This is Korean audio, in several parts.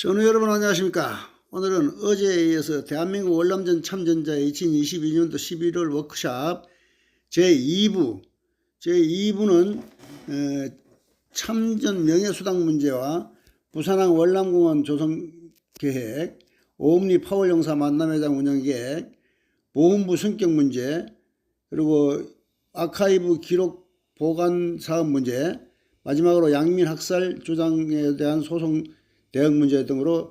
전우 여러분 안녕하십니까. 오늘은 어제에 이어서 대한민국 월남전 참전자 2022년도 11월 워크샵 제2부는 참전 명예수당 문제와 부산항 월남공원 조성계획, 오음리 파월용사 만남회장 운영계획, 보훈부 성격 문제, 그리고 아카이브 기록 보관 사업 문제, 마지막으로 양민 학살 주장에 대한 소송 대응 문제 등으로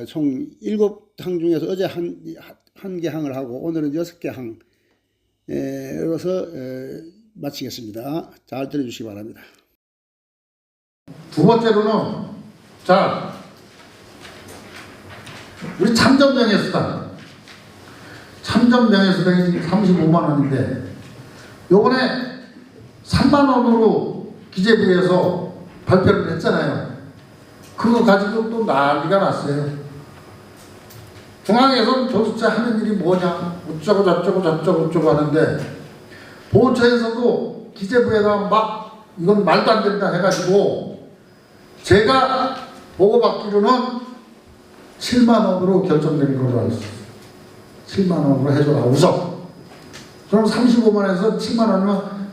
총 7항 중에서 어제 한 개 항을 하고 오늘은 6개 항으로서 마치겠습니다. 잘 들어주시기 바랍니다. 두 번째로는 우리 참전 명예수당 참전명예수당이 지금 35만 원인데 요번에 3만 원으로 기재부에서 발표를 했잖아요. 그거 가지고 또 난리가 났어요. 중앙에서는 도대체 하는 일이 뭐냐, 어쩌고 저쩌고 하는데 보훈처에서도 기재부에다 막 이건 말도 안 된다 해가지고 제가 보고받기로는 7만 원으로 결정된 걸로 알고 있어요. 7만 원으로 해줘라 우선. 그럼 35만원에서 7만 원이면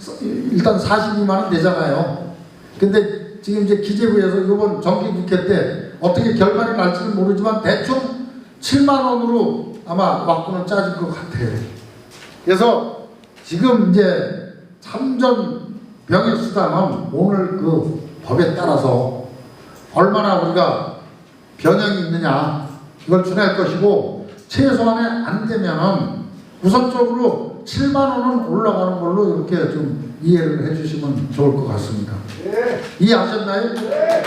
일단 42만 원 되잖아요. 근데 지금 이제 기재부에서 이번 정기국회 때 어떻게 결말이 날지는 모르지만 대충 7만 원으로 아마 막고는 짜질 것 같아요. 그래서 지금 이제 참전 명예수당은 오늘 그 법에 따라서 얼마나 우리가 변형이 있느냐 이걸 준할 것이고 최소한에 안 되면은 우선적으로 7만 원은 올라가는 걸로 이렇게 좀 이해를 해주시면 좋을 것 같습니다. 네. 이해하셨나요? 네.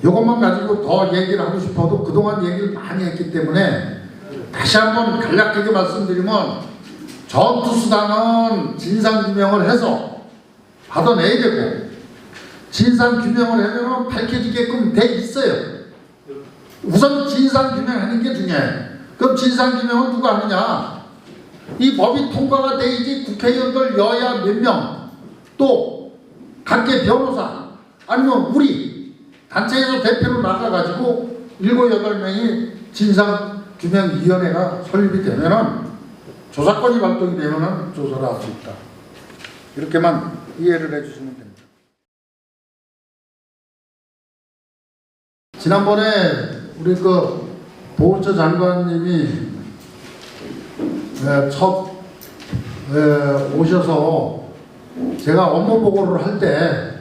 요것만 가지고 더 얘기를 하고 싶어도 그동안 얘기를 많이 했기 때문에 다시 한번 간략하게 말씀드리면 전투수당은 진상규명을 해서 받아내야 되고 진상규명을 하면 밝혀지게끔 돼 있어요. 우선 진상규명하는 게 중요해요. 그럼 진상규명은 누가 하느냐? 이 법이 통과가 돼야지 국회의원들 여야 몇 명 또 각계 변호사 아니면 우리 단체에서 대표로 나가가지고 7, 8명이 진상규명위원회가 설립이 되면은 조사권이 발동이 되면은 조사를 할 수 있다. 이렇게만 이해를 해주시면 됩니다. 지난번에 우리 그 보훈처 장관님이 첫 오셔서 제가 업무 보고를 할 때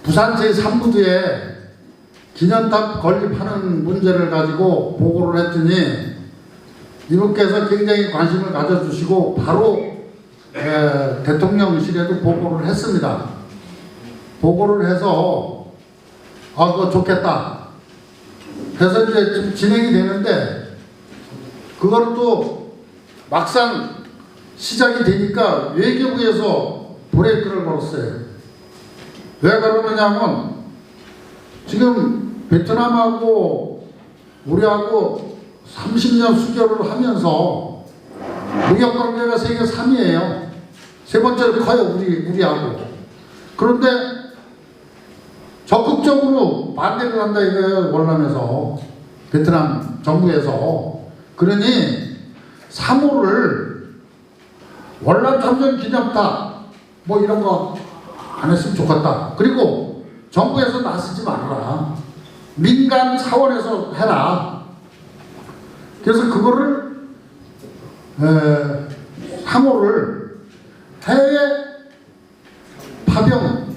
부산 제3부두에 기념탑 건립하는 문제를 가지고 보고를 했더니 이분께서 굉장히 관심을 가져주시고 바로 대통령실에도 보고를 했습니다. 보고를 해서 그거 좋겠다. 그래서 이제 좀 진행이 되는데 그걸 또 막상 시작이 되니까 외교부에서 브레이크를 걸었어요. 왜 그러느냐면 지금 베트남하고 우리하고 30년 수교를 하면서 무역관계가 세계 3위예요. 세 번째로 커요. 우리하고. 그런데 적극적으로 반대를 한다 이거예요. 월남에서 베트남 정부에서. 그러니 3호를 월남 참전 기념탑 뭐 이런 거 안 했으면 좋겠다. 그리고 정부에서 나서지 말아라. 민간 차원에서 해라. 그래서 그거를 3호를 해외 파병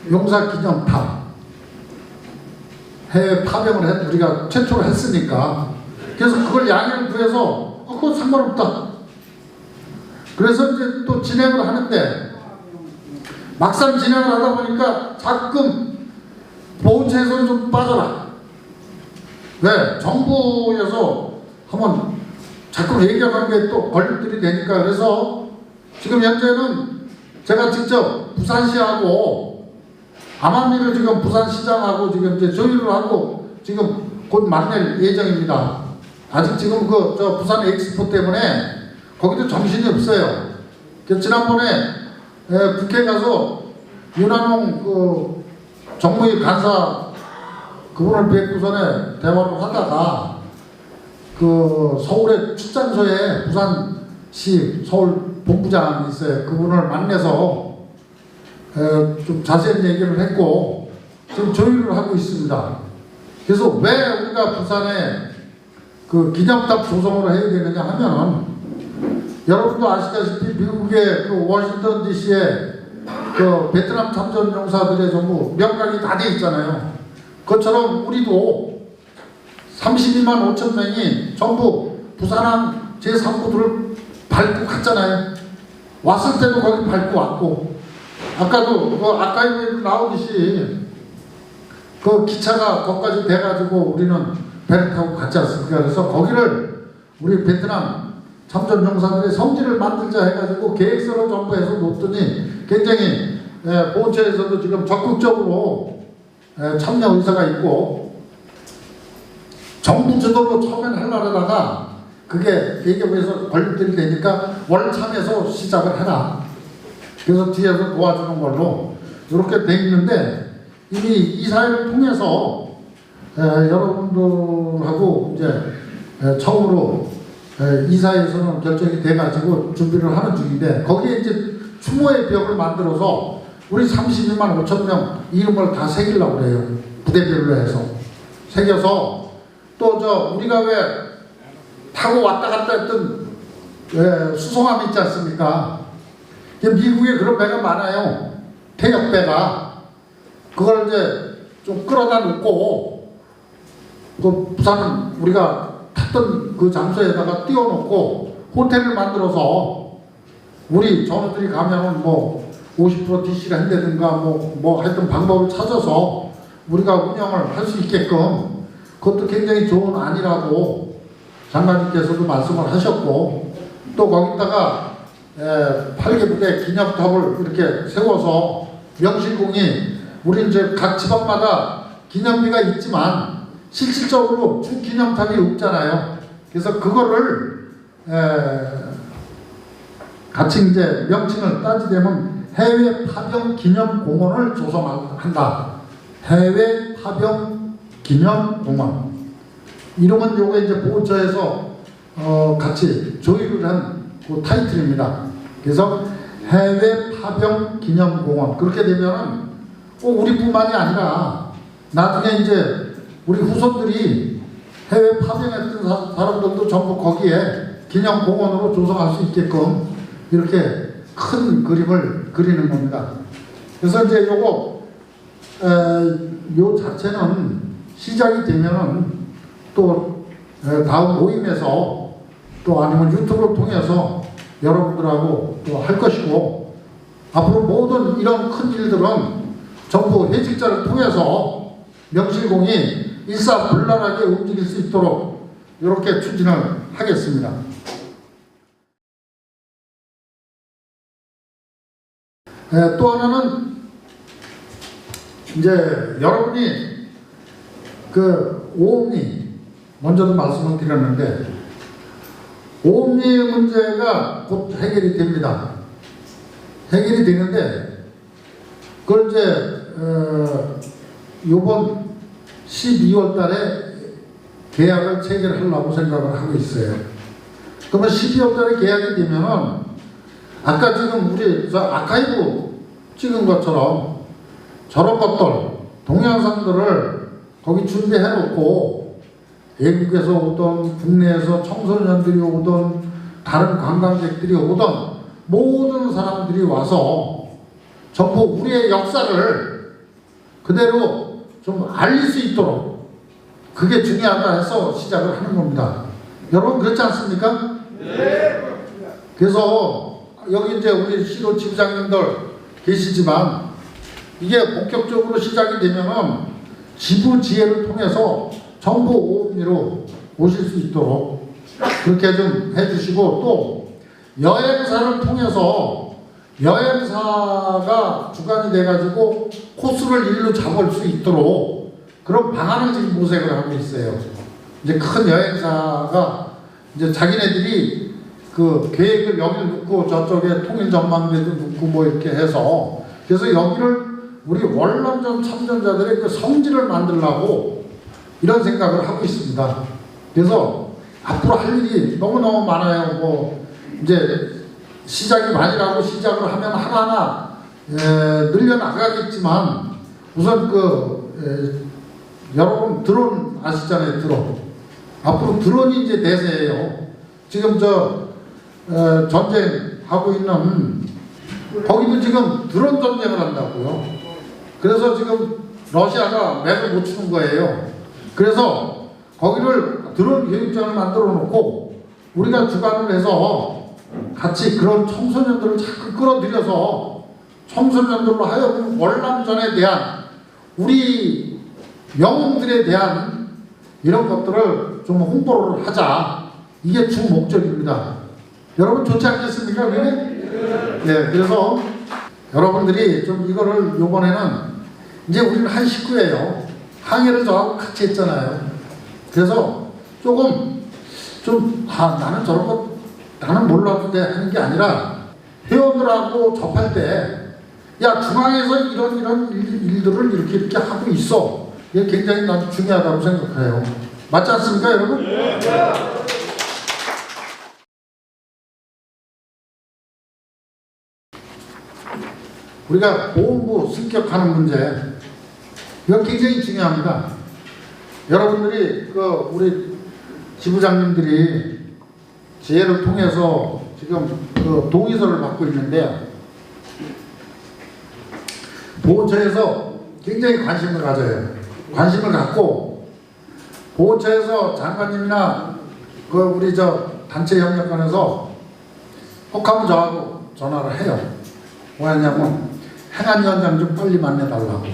용사 기념탑 해외 파병을 우리가 최초로 했으니까 그래서 그걸 양해를 구해서 그거 상관없다. 그래서 이제 또 진행을 하는데 막상 진행을 하다 보니까 가끔 보훈처에서는 좀 빠져라. 왜? 정부에서 한번 자꾸 얘기하는 게 또 걸림돌이 되니까 그래서 지금 현재는 제가 직접 부산시하고 암암리를 지금 부산시장하고 지금 이제 조율을 하고 지금 곧 만날 예정입니다. 아직 지금 저 부산 엑스포 때문에 거기도 정신이 없어요. 지난번에 국회 가서 윤한홍 그 정무위 간사 그분을 뵙고서는 대화를 하다가 그 서울의 출장소에 부산시 서울 본부장이 있어요. 그분을 만나서 좀 자세한 얘기를 했고 지금 조율을 하고 있습니다. 그래서 왜 우리가 부산에 그 기념탑 조성을 해야 되느냐 하면은 여러분도 아시다시피 미국의 그 워싱턴 DC에 그 베트남 참전 용사들의 전부 명강이 다 돼 있잖아요. 그것처럼 우리도 32만 5천 명이 전부 부산항 제3부들을 밟고 갔잖아요. 왔을 때도 거기 밟고 왔고, 아까도 그 아카이브에 나오듯이 그 기차가 거기까지 돼가지고 우리는 배를 타고 갔지 않습니까? 그래서 거기를 우리 베트남 참전 용사들의 성지를 만들자 해가지고 계획서를 전부 해서 놓더니 굉장히 보훈처에서도 지금 적극적으로 참여 의사가 있고, 정부 주도로 처음엔 하려다가 그게 대기업에서 걸림돌이 되니까 월참에서 시작을 해라. 그래서 뒤에서 도와주는 걸로 이렇게 돼 있는데, 이미 이 사회를 통해서 여러분들하고 이제 처음으로 이사회에서는 결정이 돼가지고 준비를 하는 중인데, 거기에 이제 추모의 벽을 만들어서 우리 32만 5천 명 이름을 다 새기려고 그래요. 부대별로 해서 새겨서, 또 저 우리가 왜 타고 왔다 갔다 했던 수송함 있지 않습니까? 미국에 그런 배가 많아요. 태역배가. 그걸 이제 좀 끌어다 놓고, 그 부산은 우리가 탔던 그 장소에다가 띄워놓고 호텔을 만들어서 우리 전우들이 가면은 뭐 50% DC를 한다든가 뭐 하여튼 방법을 찾아서 우리가 운영을 할 수 있게끔, 그것도 굉장히 좋은 안이라고 장관님께서도 말씀을 하셨고, 또 거기다가 8개 부대 기념탑을 이렇게 세워서 명실공히, 우리 이제 각 지방마다 기념비가 있지만 실질적으로 주 기념탑이 없잖아요. 그래서 그거를 같이 이제 명칭을 따지되면 해외 파병 기념 공원을 조성한다. 해외 파병 기념 공원. 이름은 요게 이제 보훈처에서 같이 조율을 한 그 타이틀입니다. 그래서 해외 파병 기념 공원. 그렇게 되면은 꼭 우리뿐만이 아니라 나중에 이제 우리 후손들이 해외 파병했던 사람들도 전부 거기에 기념 공원으로 조성할 수 있게끔 이렇게 큰 그림을 그리는 겁니다. 그래서 이제 요거 요 자체는 시작이 되면은 또 다음 모임에서 또 아니면 유튜브를 통해서 여러분들하고 또 할 것이고, 앞으로 모든 이런 큰 일들은 전부 회직자를 통해서 명실공히 일사불란하게 움직일 수 있도록 이렇게 추진을 하겠습니다. 또 하나는 이제 여러분이 그 오음리, 먼저도 말씀을 드렸는데, 오음리 문제가 곧 해결이 됩니다. 해결이 되는데, 그걸 이제 요번 12월 달에 계약을 체결하려고 생각을 하고 있어요. 그러면 12월 달에 계약이 되면은 아까 지금 우리 저 아카이브 찍은 것처럼 저런 것들, 동영상들을 거기 준비해 놓고, 외국에서 오던, 국내에서 청소년들이 오던, 다른 관광객들이 오던 모든 사람들이 와서 전부 우리의 역사를 그대로 좀 알릴 수 있도록, 그게 중요하다 해서 시작을 하는 겁니다. 여러분 그렇지 않습니까? 네. 그래서 여기 이제 우리 시도 지부장님들 계시지만, 이게 본격적으로 시작이 되면은 지부 지혜를 통해서 전부 오음리로 오실 수 있도록 그렇게 좀 해주시고, 또 여행사를 통해서 여행사가 주관이 돼가지고 코스를 일로 잡을 수 있도록 그런 방안을 지금 모색을 하고 있어요. 이제 큰 여행사가 이제 자기네들이 그 계획을 여기를 놓고 저쪽에 통일전망대도 놓고 뭐 이렇게 해서, 그래서 여기를 우리 월남전 참전자들의 그 성질을 만들려고 이런 생각을 하고 있습니다. 그래서 앞으로 할 일이 너무너무 많아요. 뭐 이제 시작이 많이라고 시작을 하면 하나하나 늘려나가겠지만 우선 여러분 드론 아시잖아요. 드론. 앞으로 드론이 이제 대세예요. 지금 전쟁하고 있는 거기도 지금 드론 전쟁을 한다고요. 그래서 지금 러시아가 맥을 못 추는 거예요. 그래서 거기를 드론 교육장을 만들어 놓고 우리가 주관을 해서 같이 그런 청소년들을 자꾸 끌어들여서 청소년들로 하여금 월남전에 대한 우리 영웅들에 대한 이런 것들을 좀 홍보를 하자. 이게 주 목적입니다. 여러분 좋지 않겠습니까? 네, 그래서 여러분들이 좀 이거를 요번에는 이제 우리는 한 식구예요. 항해를 저하고 같이 했잖아요. 그래서 조금 나는 저런 거 나는 몰라도 돼 하는 게 아니라 회원들하고 접할 때 야 중앙에서 이런 일들을 이렇게 하고 있어. 이게 굉장히 나도 중요하다고 생각해요. 맞지 않습니까 여러분? 네. 우리가 보훈부 승격하는 문제 이거 굉장히 중요합니다. 여러분들이 우리 지부장님들이 지혜를 통해서 지금 동의서를 받고 있는데 보훈처에서 굉장히 관심을 가져요. 관심을 갖고 보훈처에서 장관님이나 우리 단체 협력관에서 혹하면 저하고 전화를 해요. 뭐냐면 행안위원장 좀 빨리 만나달라고.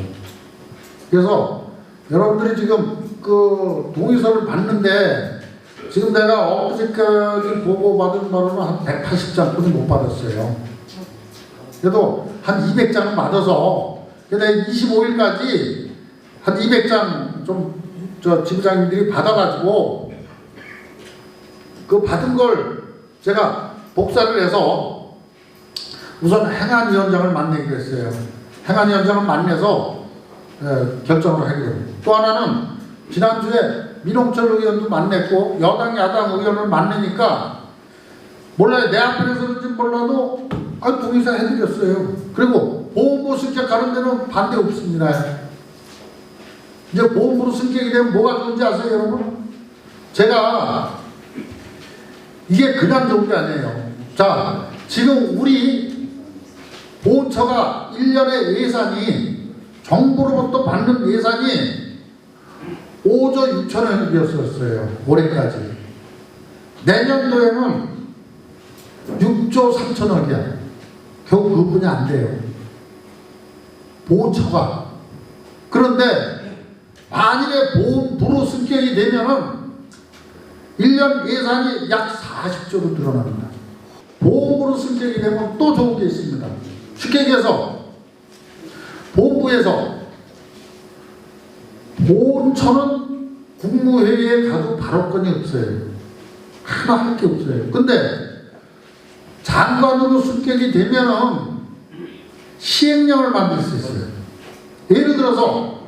그래서 여러분들이 지금 동의서를 받는데 지금 내가 엊그저께까지 보고받은 바로는 한 180장뿐이 못 받았어요. 그래도 한 200장은 받아서 내가 25일까지 한 200장 지부장님들이 받아가지고 받은 걸 제가 복사를 해서 우선 행안위원장을 만나기로 했어요. 행안위원장을 만나서 결정을 하기로 했어요. 또 하나는 지난주에 민홍철 의원도 만났고 여당 야당 의원을 만나니까 몰라요. 내 앞에서는지 몰라도 동의서 해드렸어요. 그리고 보훈부 승격하는 데는 반대 없습니다. 이제 보훈부로 승격이 되면 뭐가 좋은지 아세요 여러분? 제가 이게 그냥 좋은 게 아니에요. 자, 지금 우리 보훈처가 1년의 예산이 정부로부터 받는 예산이 5조 6천억이었어요. 올해까지. 내년도에는 6조 3천억이야. 겨우 그분이 안 돼요. 보훈처가. 그런데 만일에 보훈부로 승격이 되면은 1년 예산이 약 40조로 늘어납니다. 보훈부로 승격이 되면 또 좋은 게 있습니다. 쉽게 얘기해서 보훈부에서 보훈처는 국무회의에 가도 발언권이 없어요. 하나 할 게 없어요. 근데 장관으로 승격이 되면은 시행령을 만들 수 있어요. 예를 들어서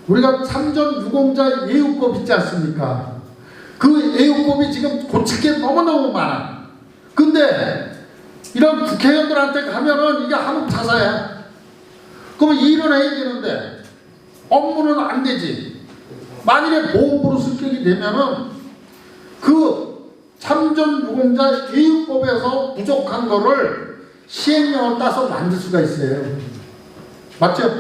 우리가 참전 유공자 예우법 있지 않습니까? 그 예우법이 지금 고칠 게 너무너무 많아. 근데 이런 국회의원들한테 가면은 이게 함흥타사야. 그러면 일은 해야 되는데 업무는 안 되지. 만일에 보훈부로 승격이 되면은 참전 유공자 예우법에서 부족한 거를 시행령을 따서 만들 수가 있어요. 맞죠?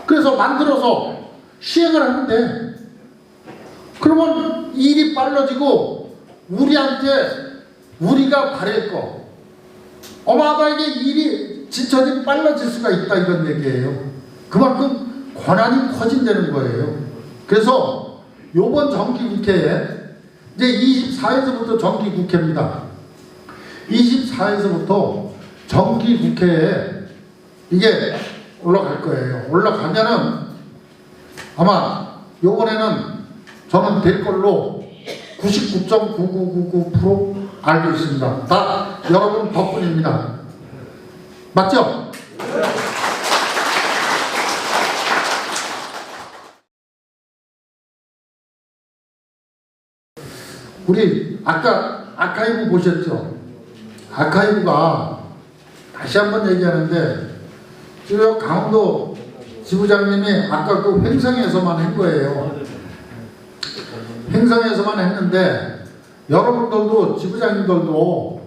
그래서 만들어서 시행을 하면 돼. 그러면 일이 빨라지고 우리가 바랄 거 어마어마하게 일이 진척이 빨라질 수가 있다 이런 얘기예요. 그만큼 권한이 커진다는 거예요. 그래서 요번 정기국회에 이제 24에서부터 정기국회입니다. 24에서부터 정기국회에 이게 올라갈 거예요. 올라가면은 아마 요번에는 저는 될 걸로 99.9999% 알고 있습니다. 다 여러분 덕분입니다. 맞죠? 우리 아까 아카이브 보셨죠? 아카이브가 다시 한번 얘기하는데 저 강원도 지부장님이 아까 그 횡성에서만 한 거예요. 횡성에서만 했는데 여러분들도 지부장님들도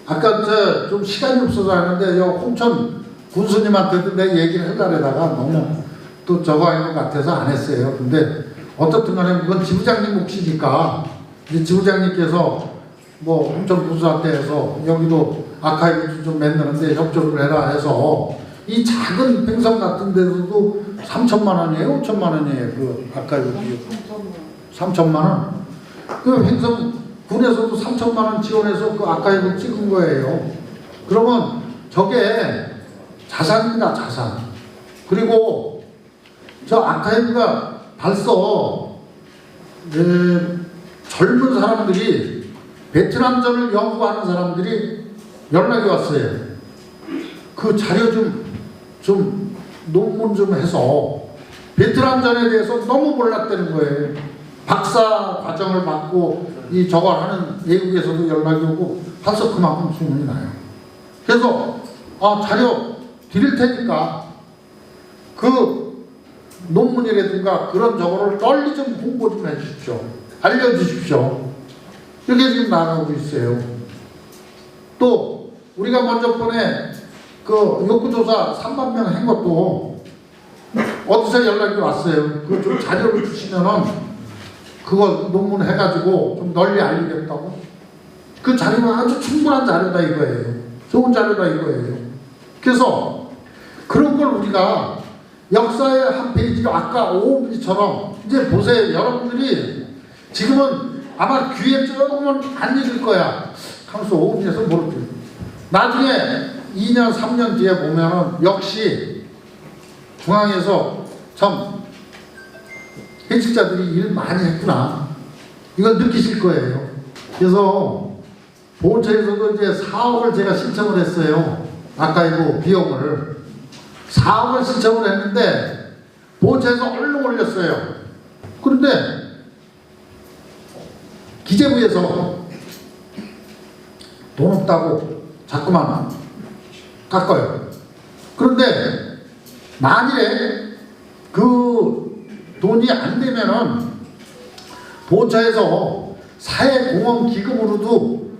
아까 저 좀 시간이 없어서 하는데 요 홍천 군수님한테도 내 얘기를 하려다가 너무 또 저거 하는 것 같아서 안 했어요. 근데 어떻든 간에 이건 지부장님 몫이니까 이제 지부장님께서 뭐 홍천 군수한테 해서 여기도 아카이브 좀 만드는데 협조를 해라 해서 이 작은 횡성 같은 데서도 3천만 원이에요? 5천만 원이에요? 그 아카이브 비용 3천만 원? 그 횡성 군에서도 3천만 원 지원해서 그 아카이브 찍은 거예요. 그러면 저게 자산입니다, 자산. 그리고 저 아카이브가 벌써 젊은 사람들이 베트남전을 연구하는 사람들이 연락이 왔어요. 그 자료 좀 논문 좀 해서 베트남전에 대해서 너무 몰랐다는 거예요. 박사 과정을 받고 이 저걸 하는 외국에서도 연락이 오고 벌써 그만큼 소문이 나요. 그래서 자료 드릴 테니까 그 논문이라든가 그런 저거를 널리 좀 홍보 좀 해주십시오. 알려주십시오. 이게 지금 나가고 있어요. 또 우리가 먼저 번에 그 욕구조사 3만 명 한 것도 어디서 연락이 왔어요. 그 좀 자료를 주시면은 그거 논문 해가지고 좀 널리 알리겠다고. 그 자료가 아주 충분한 자료다 이거예요. 좋은 자료다 이거예요. 그래서 그런 걸 우리가 역사의 한 페이지로 아까 오음리처럼 이제 보세요. 여러분들이 지금은 아마 귀에 조금은 안 읽을 거야. 하면서 오음리에서 모를게요. 나중에 2년 3년 뒤에 보면은 역시 중앙에서 참 해직자들이 일 많이 했구나. 이걸 느끼실 거예요. 그래서 보훈처에서도 이제 4억을 제가 신청을 했어요. 아카이브 비용을. 4억을 신청을 했는데 보훈처에서 얼른 올렸어요. 그런데 기재부에서 돈 없다고 자꾸만 깎아요. 그런데 만일에 그 돈이 안 되면은 보훈처에서 사회공헌기금으로도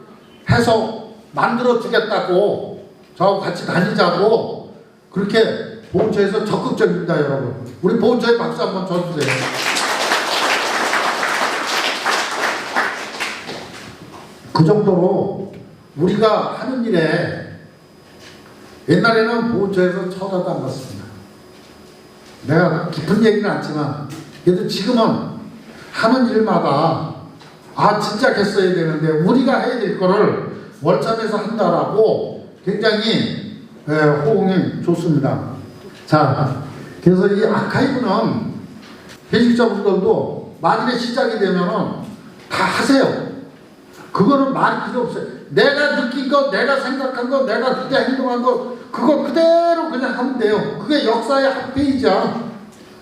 해서 만들어 주겠다고 저하고 같이 다니자고 그렇게 보훈처에서 적극적입니다, 여러분. 우리 보훈처에 박수 한번 쳐주세요. 그 정도로 우리가 하는 일에 옛날에는 보훈처에서 쳐다도 안 봤습니다. 내가 깊은 얘기는 않지만 그래도 지금은 하는 일마다 진짜 했어야 되는데 우리가 해야 될 거를 월참에서 한다라고 굉장히 호응이 좋습니다. 자, 그래서 이 아카이브는 회식자분들도 만일에 시작이 되면은 다 하세요. 그거는 말이 필요 없어요. 내가 느낀 거, 내가 생각한 거, 내가 그때 행동한 거 그거 그대로 그냥 하면 돼요. 그게 역사의 한 페이지야.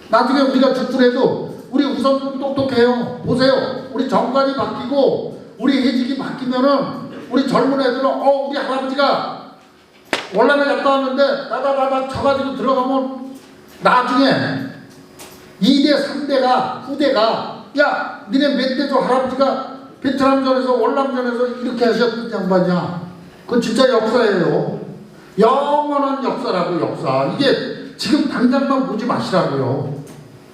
나중에 우리가 죽더라도 우리 우선 똑똑해요. 보세요. 우리 정관이 바뀌고 우리 해직이 바뀌면은 우리 젊은 애들은 우리 할아버지가 월남에 갔다 왔는데 나다다다 쳐가지고 들어가면 나중에 2대 3대가 후대가 야 니네 멧돼지 할아버지가 베트남전에서 월남전에서 이렇게 하셨던 양반이야. 그건 진짜 역사예요. 영원한 역사라고. 역사. 이게 지금 당장만 보지 마시라고요.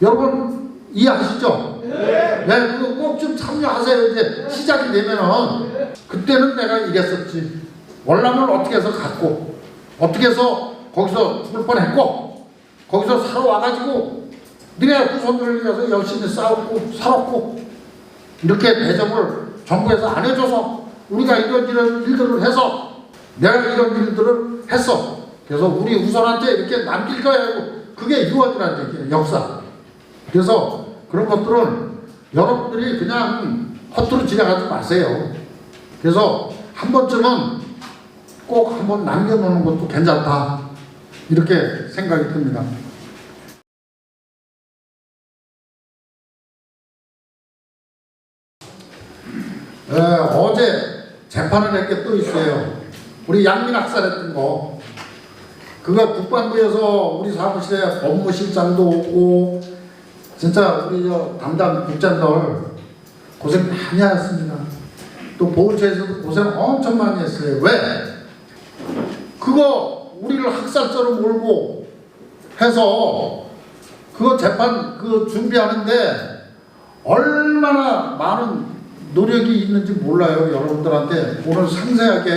여러분 이해하시죠? 네. 그거 꼭 좀 참여하세요. 이제 시작이 되면은 그때는 내가 이랬었지. 월남을 어떻게 해서 갔고 어떻게 해서 거기서 죽을 뻔했고 거기서 살아와가지고 니네 후손들을 위해서 열심히 싸웠고 살았고 이렇게 대접을 정부에서 안 해줘서 우리가 이런 일들을 해서 내가 이런 일들을 했어. 그래서 우리 후손한테 이렇게 남길 거야. 그게 유언이라는 얘기예요. 역사. 그래서 그런 것들은 여러분들이 그냥 헛두루 지나가지 마세요. 그래서 한 번쯤은 꼭 한번 남겨놓는 것도 괜찮다. 이렇게 생각이 듭니다. 어제 재판을 할 게 또 있어요. 우리 양민 학살했던 거. 그거 국방부에서 우리 사무실에 법무실장도 오고 진짜 우리 담당 국장들 고생 많이 하셨습니다. 또 보훈처에서도 고생 엄청 많이 했어요. 왜? 그거 우리를 학살자로 몰고 해서 그거 재판 그 준비하는데 얼마나 많은 노력이 있는지 몰라요. 여러분들한테 오늘 상세하게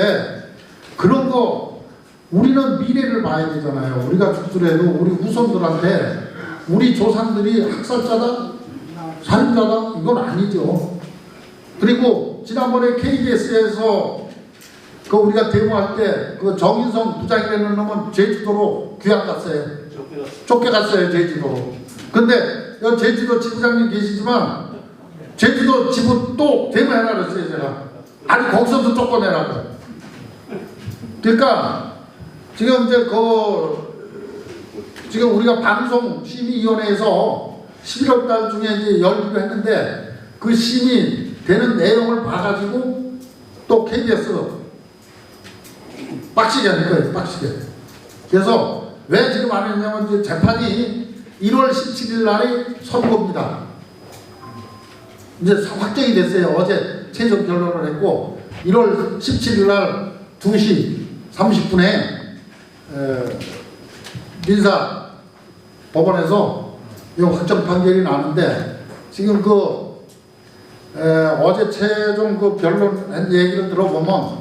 그런 거 우리는 미래를 봐야 되잖아요. 우리가 죽더라도 우리 후손들한테 우리 조상들이 학살자다, 살인자다 이건 아니죠. 그리고 지난번에 KBS에서 그 우리가 데모할 때 그 정인성 부장이라는 놈은 제주도로 귀양 갔어요. 쫓겨갔어요 제주도로. 근데 여기 제주도 지부장님 계시지만 제주도 지부 또 데모해라 그랬어요 제가. 아니 거기서도 쫓겨내라고. 그러니까 지금 이제 지금 우리가 방송심의위원회에서 11월 달 중에 이제 열기로 했는데 그 심의 되는 내용을 봐가지고 또 KBS 빡시게 하는 거예요. 빡시게. 그래서 왜 지금 안 했냐면 이제 재판이 1월 17일 날이 선고입니다. 이제 확정이 됐어요. 어제 최종 결론을 했고 1월 17일 날 2시 30분에 민사 법원에서 이 확정 판결이 나는데 지금 어제 최종 그 변론 얘기를 들어보면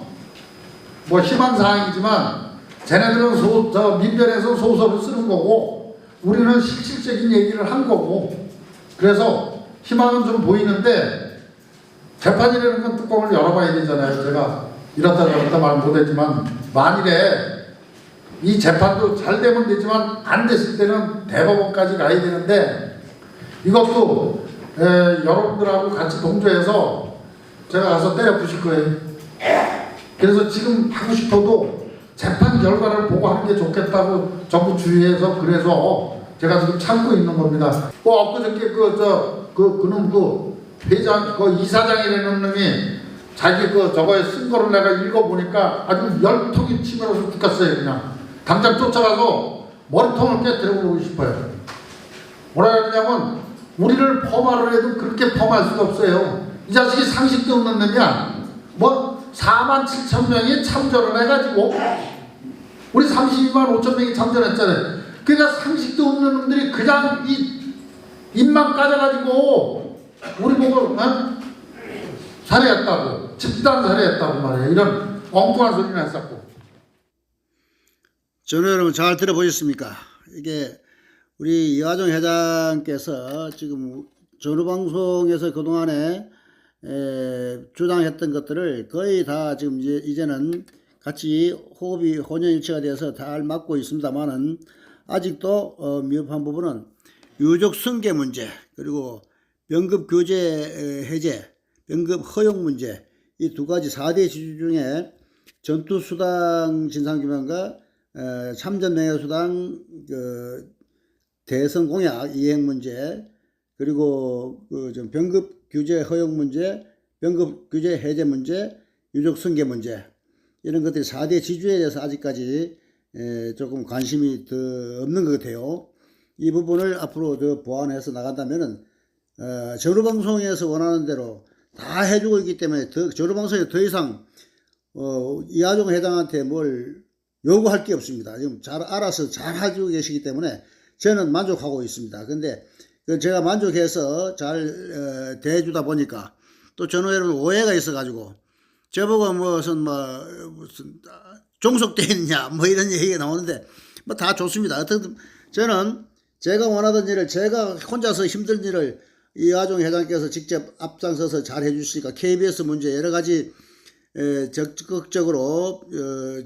뭐 희망 사항이지만 쟤네들은 민변에서 소설을 쓰는 거고 우리는 실질적인 얘기를 한 거고 그래서 희망은 좀 보이는데 재판이라는 건 뚜껑을 열어봐야 되잖아요. 제가 이렇다 저렇다 말 못했지만 만일에 이 재판도 잘 되면 되지만 안 됐을 때는 대법원까지 가야 되는데 이것도 여러분들하고 같이 동조해서 제가 가서 때려 부실 거예요. 그래서 지금 하고 싶어도 재판 결과를 보고 하는 게 좋겠다고 정부 주위에서 그래서 제가 지금 참고 있는 겁니다. 엊그저께 그놈 회장 이사장이라는 놈이 자기 저거에 쓴 거를 내가 읽어보니까 아주 열통이 치밀어서 죽겠어요. 그냥 당장 쫓아가서 머리통을 깨뜨려보고 싶어요. 뭐라 그러냐면 우리를 펌하려 해도 그렇게 펌할 수가 없어요. 이 자식이 상식도 없는 놈이야. 뭐 47,000명이 참전을 해가지고 우리 32만 5천 명이 참전했잖아요. 그러니까 상식도 없는 놈들이 그냥 입만 까져가지고 우리 보고 살해했다고 집단 살해했다고 말이에요. 이런 엉뚱한 소리를 했었고. 저는 여러분 잘 들어보셨습니까? 이게 우리 이화정 회장께서 지금 전후방송에서 그동안에 주장했던 것들을 거의 다 지금 이제는 같이 호흡이 혼연일체가 돼서 잘 맞고 있습니다만은 아직도 미흡한 부분은 유족 승계 문제 그리고 병급 교제 해제, 병급 허용 문제 이 두 가지 4대 지주 중에 전투수당 진상규명과 참전 명예수당 대선 공약 이행 문제 그리고 병급 규제 허용 문제, 병급 규제 해제 문제, 유족 승계 문제 이런 것들이 4대 지주에 대해서 아직까지 조금 관심이 더 없는 것 같아요. 이 부분을 앞으로 더 보완해서 나간다면은 전후방송에서 원하는 대로 다 해주고 있기 때문에 전후방송에 더 이상 이하종 회장한테 뭘 요구할 게 없습니다. 지금 잘 알아서 잘 해주고 계시기 때문에 저는 만족하고 있습니다. 근데 제가 만족해서 잘 대해주다 보니까 또 전후 여러분 오해가 있어가지고 저보고 무슨 종속돼 있냐 뭐 이런 얘기가 나오는데 뭐 다 좋습니다. 어떻든 저는 제가 원하던 일을 제가 혼자서 힘든 일을 이하종 회장께서 직접 앞장서서 잘 해주시니까 KBS 문제 여러 가지 적극적으로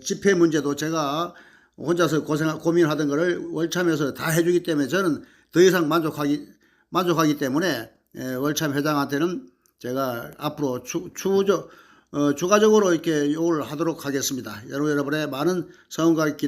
집회 문제도 제가 혼자서 고민하던 거를 월참에서 다 해주기 때문에 저는 더 이상 만족하기 때문에 월참 회장한테는 제가 앞으로 추가적으로 이렇게 요구를 하도록 하겠습니다. 여러분의 많은 성원과